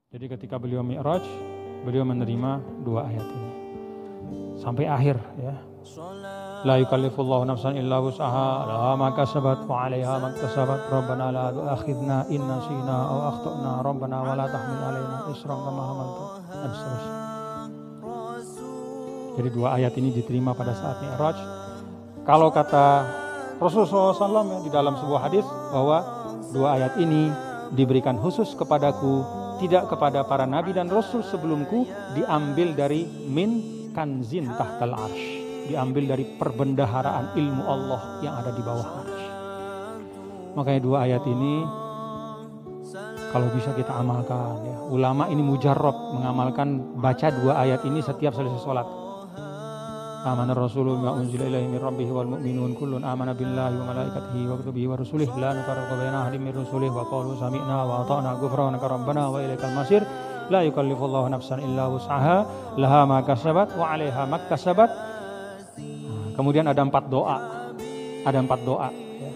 Jadi ketika beliau Mi'raj, beliau menerima dua ayat ini sampai akhir ya. La yukallifullahu nafsan illa wus'aha, laha ma kasabat wa 'alaiha ma iktasabat, rabbana la tu'akhidna in nasina aw akhtana, rabbana wa la tahmil 'alaina isran kama hamaltu, dan seterusnya. Jadi dua ayat ini diterima pada saat Mi'raj. Kalau kata Rasulullah SAW ya, di dalam sebuah hadis bahwa dua ayat ini diberikan khusus kepadaku, tidak kepada para nabi dan rasul sebelumku, diambil dari min kanzin tahtal arsh, diambil dari perbendaharaan ilmu Allah yang ada di bawah arsh. Makanya dua ayat ini kalau bisa kita amalkan ya. Ulama ini mujarrab mengamalkan baca dua ayat ini setiap selesai sholat. Amana Rasulullah wa unzila ilaihi min rabbih wal mu'minun kullun amana billahi wa malaikatihi wa kutubihi wa rusulihi la nufarriqu baina ahadin min rusulihi wa qalu sami'na wa ata'na ghufranaka rabbana wa ilaikal masir. La yukallifullahu nafsan illa wus'aha, laha ma kasabat wa 'alaiha ma iktasabat. Kemudian ada empat doa ya,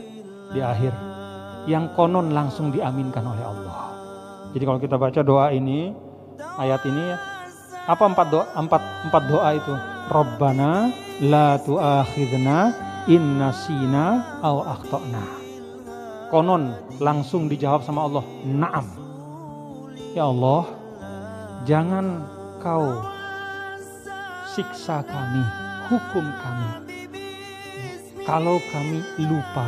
di akhir yang konon langsung diaminkan oleh Allah. Jadi kalau kita baca doa ini, ayat ini, apa empat doa itu? Rabbana la tu'akhidna in nasina aw akhtana. Konon langsung dijawab sama Allah, na'am. Ya Allah, jangan kau siksa kami, hukum kami kalau kami lupa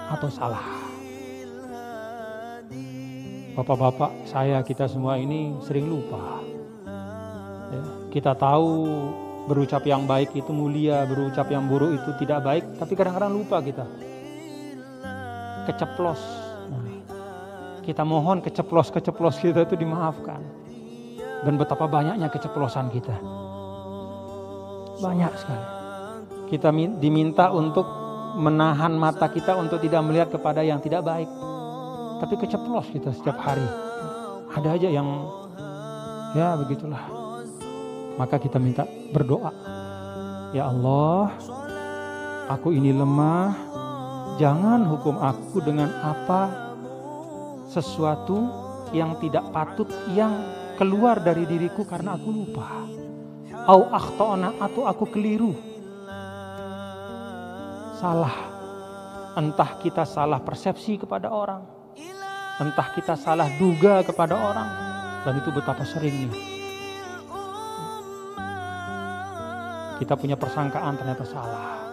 atau salah. Bapak-bapak, kita semua ini sering lupa ya, kita tahu berucap yang baik itu mulia, berucap yang buruk itu tidak baik, tapi kadang-kadang lupa kita. Keceplos. Nah, kita mohon keceplos kita itu dimaafkan. Dan betapa banyaknya keceplosan kita. Banyak sekali. Kita diminta untuk menahan mata kita untuk tidak melihat kepada yang tidak baik. Tapi keceplos kita setiap hari. Ada aja yang ya begitulah. Maka kita minta berdoa. Ya Allah, aku ini lemah. Jangan hukum aku dengan apa sesuatu yang tidak patut yang keluar dari diriku karena aku lupa. Au akhtana, atau aku keliru. Salah. Entah kita salah persepsi kepada orang. Entah kita salah duga kepada orang. Dan itu betapa seringnya. Kita punya persangkaan ternyata salah.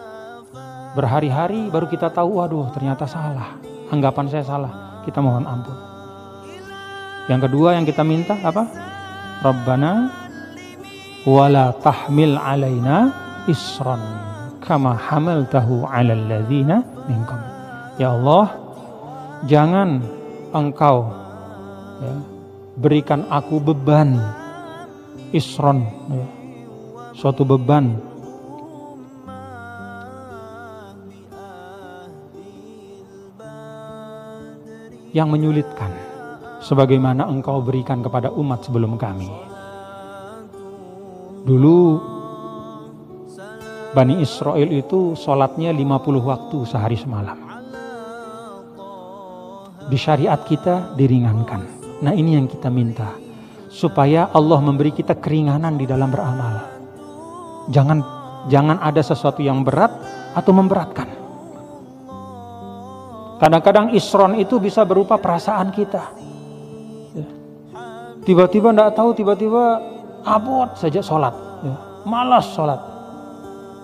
Berhari-hari baru kita tahu, waduh ternyata salah. Anggapan saya salah. Kita mohon ampun. Yang kedua yang kita minta apa? Rabbana wala tahmil alaina isran kama hamaltahu alal ladzina min qabl. Ya Allah, jangan Engkau ya, berikan aku beban isron ya, suatu beban yang menyulitkan sebagaimana Engkau berikan kepada umat sebelum kami. Dulu Bani Israel itu sholatnya 50 waktu sehari semalam. Di syariat kita diringankan. Nah ini yang kita minta, supaya Allah memberi kita keringanan di dalam beramal. Jangan ada sesuatu yang berat atau memberatkan. Kadang-kadang isron itu bisa berupa perasaan kita. Tiba-tiba tidak tahu, tiba-tiba abot saja sholat, malas sholat.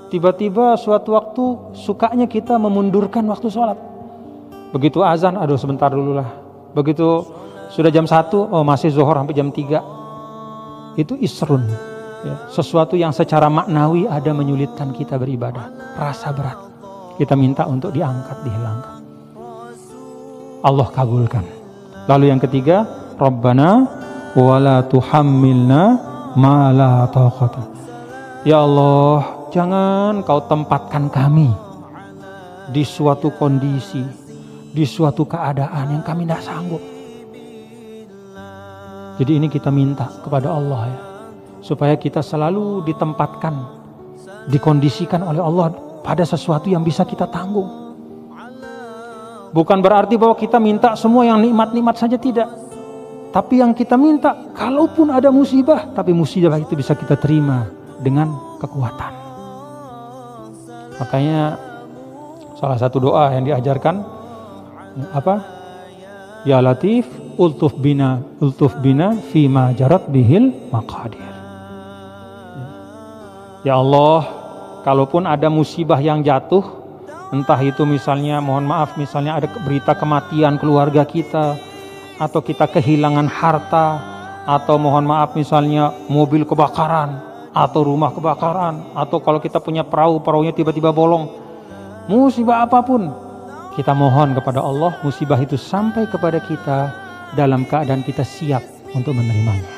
Tiba-tiba suatu waktu sukanya kita memundurkan waktu sholat. Begitu azan, aduh sebentar dulu lah. Begitu sudah jam 1, oh masih zuhur sampai jam 3. Itu isrun. Ya, sesuatu yang secara maknawi ada menyulitkan kita beribadah. Rasa berat. Kita minta untuk diangkat, dihilangkan. Allah kabulkan. Lalu yang ketiga, Rabbana wala tuhammilna ma la taqata. Ya Allah, jangan kau tempatkan kami di suatu kondisi, di suatu keadaan yang kami tidak sanggup. Jadi ini kita minta kepada Allah ya, supaya kita selalu ditempatkan, dikondisikan oleh Allah pada sesuatu yang bisa kita tanggung. Bukan berarti bahwa kita minta semua yang nikmat-nikmat saja, tidak. Tapi yang kita minta, kalaupun ada musibah, tapi musibah itu bisa kita terima dengan kekuatan. Makanya salah satu doa yang diajarkan apa? Ya Latif, ultuf bina fima jarat bihil maqadir. Ya Allah, kalaupun ada musibah yang jatuh, entah itu misalnya, mohon maaf, misalnya ada berita kematian keluarga kita, atau kita kehilangan harta, atau mohon maaf misalnya mobil kebakaran, atau rumah kebakaran, atau kalau kita punya perahunya tiba-tiba bolong, musibah apapun, kita mohon kepada Allah musibah itu sampai kepada kita dalam keadaan kita siap untuk menerimanya.